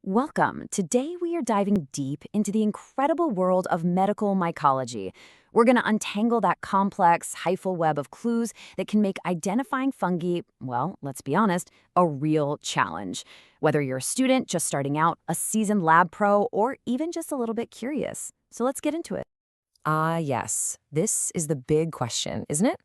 Welcome. Today we are diving deep into the incredible world of medical mycology. We're going to untangle that complex, hyphal web of clues that can make identifying fungi, well, let's be honest, a real challenge. Whether you're a student just starting out, a seasoned lab pro, or even just a little bit curious. So let's get into it. Yes. This is the big question, isn't it?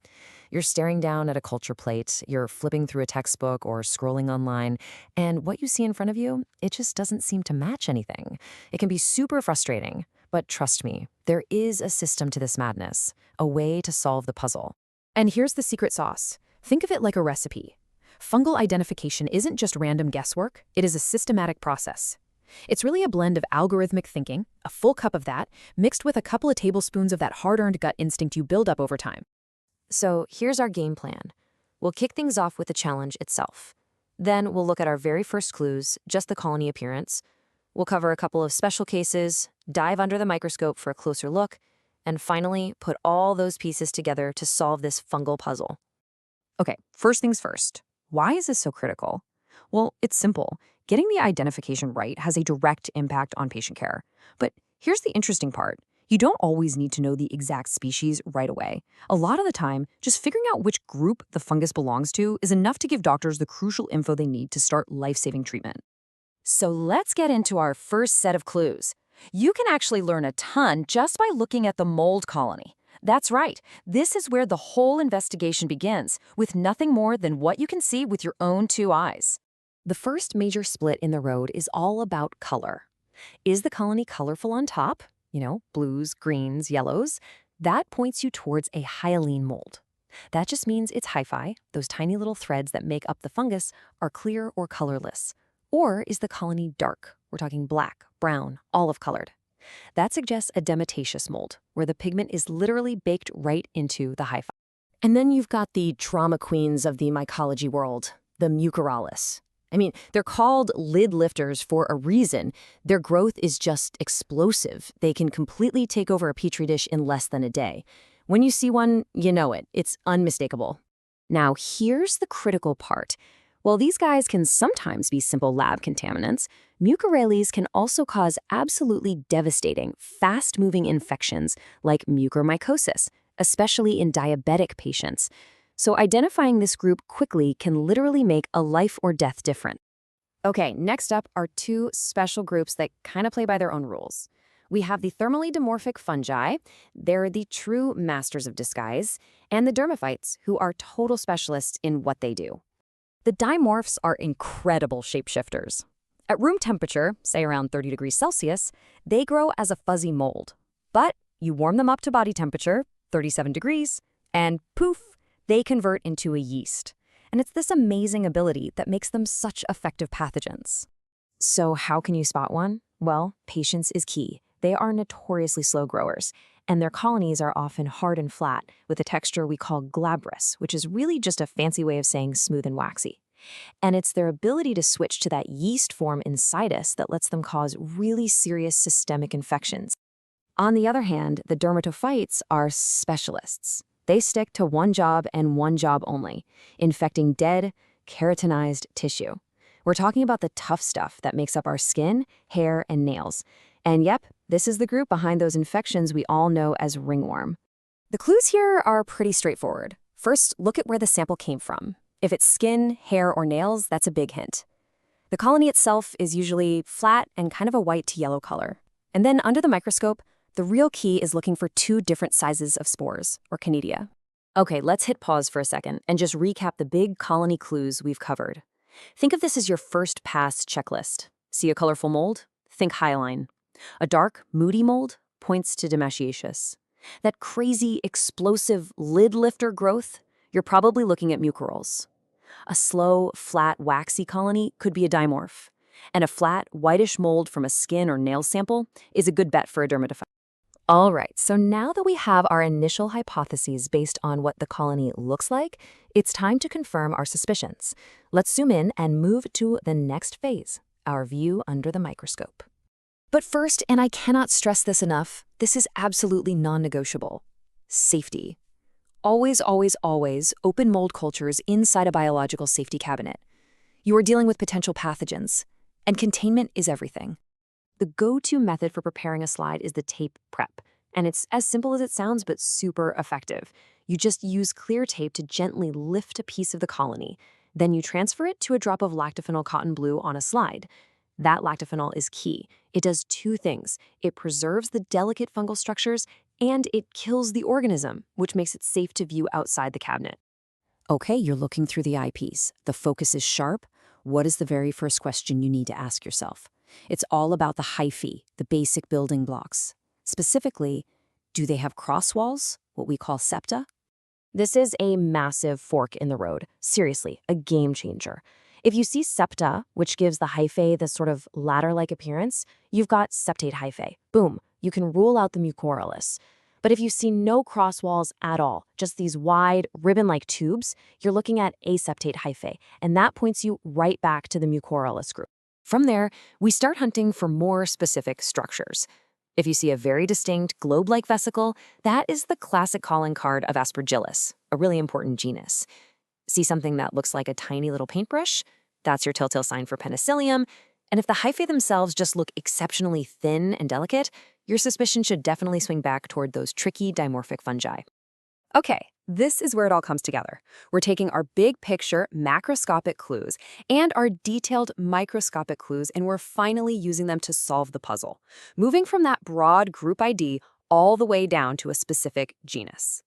You're staring down at a culture plate, you're flipping through a textbook or scrolling online, and what you see in front of you, it just doesn't seem to match anything. It can be super frustrating, but trust me, there is a system to this madness, a way to solve the puzzle. And here's the secret sauce. Think of it like a recipe. Fungal identification isn't just random guesswork, it is a systematic process. It's really a blend of algorithmic thinking, a full cup of that, mixed with a couple of tablespoons of that hard-earned gut instinct you build up over time. So here's our game plan. We'll kick things off with the challenge itself. Then we'll look at our very first clues, just the colony appearance. We'll cover a couple of special cases, dive under the microscope for a closer look, and finally put all those pieces together to solve this fungal puzzle. Okay, first things first. Why is this so critical? Well, it's simple. Getting the identification right has a direct impact on patient care. But here's the interesting part. You don't always need to know the exact species right away. A lot of the time, just figuring out which group the fungus belongs to is enough to give doctors the crucial info they need to start life-saving treatment. So let's get into our first set of clues. You can actually learn a ton just by looking at the mold colony. That's right. This is where the whole investigation begins, with nothing more than what you can see with your own two eyes. The first major split in the road is all about color. Is the colony colorful on top? Blues, greens, yellows. That points you towards a hyaline mold. That just means its hyphae, those tiny little threads that make up the fungus, are clear or colorless. Or is the colony dark? We're talking black, brown, olive-colored. That suggests a demataceous mold, where the pigment is literally baked right into the hyphae. And then you've got the trauma queens of the mycology world, the mucorales. They're called lid lifters for a reason. Their growth is just explosive. They can completely take over a petri dish in less than a day. When you see one, you know it. It's unmistakable. Now, here's the critical part. While these guys can sometimes be simple lab contaminants, mucorales can also cause absolutely devastating, fast-moving infections like mucormycosis, especially in diabetic patients. So identifying this group quickly can literally make a life or death difference. Okay, next up are two special groups that kind of play by their own rules. We have the thermally dimorphic fungi. They're the true masters of disguise, and the dermophytes, who are total specialists in what they do. The dimorphs are incredible shapeshifters. At room temperature, say around 30 degrees Celsius, they grow as a fuzzy mold. But you warm them up to body temperature, 37 degrees, and poof, they convert into a yeast. And it's this amazing ability that makes them such effective pathogens. So how can you spot one? Well, patience is key. They are notoriously slow growers, and their colonies are often hard and flat with a texture we call glabrous, which is really just a fancy way of saying smooth and waxy. And it's their ability to switch to that yeast form inside us that lets them cause really serious systemic infections. On the other hand, the dermatophytes are specialists. They stick to one job and one job only, infecting dead, keratinized tissue. We're talking about the tough stuff that makes up our skin, hair, and nails. And yep, this is the group behind those infections we all know as ringworm. The clues here are pretty straightforward. First, look at where the sample came from. If it's skin, hair, or nails, that's a big hint. The colony itself is usually flat and kind of a white to yellow color. And then under the microscope, the real key is looking for two different sizes of spores, or conidia. Okay, let's hit pause for a second and just recap the big colony clues we've covered. Think of this as your first pass checklist. See a colorful mold? Think hyaline. A dark, moody mold points to dematiaceous. That crazy, explosive lid lifter growth? You're probably looking at mucorales. A slow, flat, waxy colony could be a dimorph. And a flat, whitish mold from a skin or nail sample is a good bet for a dermatophyte. All right, so now that we have our initial hypotheses based on what the colony looks like, it's time to confirm our suspicions. Let's zoom in and move to the next phase, our view under the microscope. But first, and I cannot stress this enough, this is absolutely non-negotiable. Safety. Always, always, always open mold cultures inside a biological safety cabinet. You are dealing with potential pathogens. And containment is everything. The go-to method for preparing a slide is the tape prep, and it's as simple as it sounds but super effective. You just use clear tape to gently lift a piece of the colony. Then you transfer it to a drop of lactophenol cotton blue on a slide. That lactophenol is key. It does two things. It preserves the delicate fungal structures, and it kills the organism, which makes it safe to view outside the cabinet. Okay, you're looking through the eyepiece. The focus is sharp. What is the very first question you need to ask yourself? It's all about the hyphae, the basic building blocks. Specifically, do they have cross walls, what we call septa? This is a massive fork in the road. Seriously, a game changer. If you see septa, which gives the hyphae this sort of ladder-like appearance, you've got septate hyphae. Boom, you can rule out the mycorrhizal. But if you see no cross walls at all, just these wide, ribbon-like tubes, you're looking at aseptate hyphae, and that points you right back to the mycorrhizal group. From there, we start hunting for more specific structures. If you see a very distinct globe-like vesicle, that is the classic calling card of Aspergillus, a really important genus. See something that looks like a tiny little paintbrush? That's your telltale sign for penicillium. And if the hyphae themselves just look exceptionally thin and delicate, your suspicion should definitely swing back toward those tricky dimorphic fungi. Okay, this is where it all comes together. We're taking our big picture macroscopic clues and our detailed microscopic clues, and we're finally using them to solve the puzzle, moving from that broad group ID all the way down to a specific genus.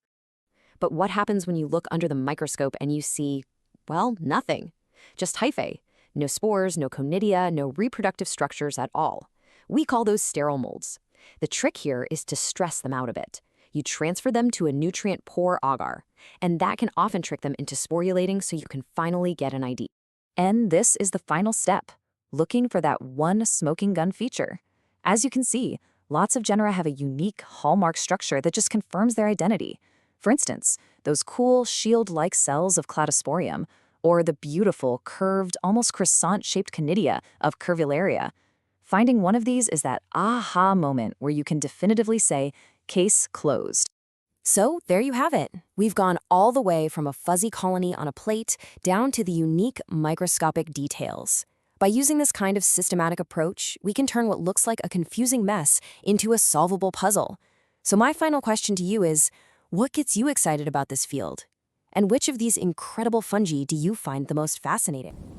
But what happens when you look under the microscope and you see, well, nothing? Just hyphae. No spores, no conidia, no reproductive structures at all. We call those sterile molds. The trick here is to stress them out a bit. You transfer them to a nutrient-poor agar, and that can often trick them into sporulating so you can finally get an ID. And this is the final step, looking for that one smoking gun feature. As you can see, lots of genera have a unique hallmark structure that just confirms their identity. For instance, those cool shield-like cells of Cladosporium, or the beautiful, curved, almost croissant-shaped conidia of Curvularia. Finding one of these is that aha moment where you can definitively say, case closed. So there you have it. We've gone all the way from a fuzzy colony on a plate down to the unique microscopic details. By using this kind of systematic approach, we can turn what looks like a confusing mess into a solvable puzzle. So my final question to you is, what gets you excited about this field? And which of these incredible fungi do you find the most fascinating?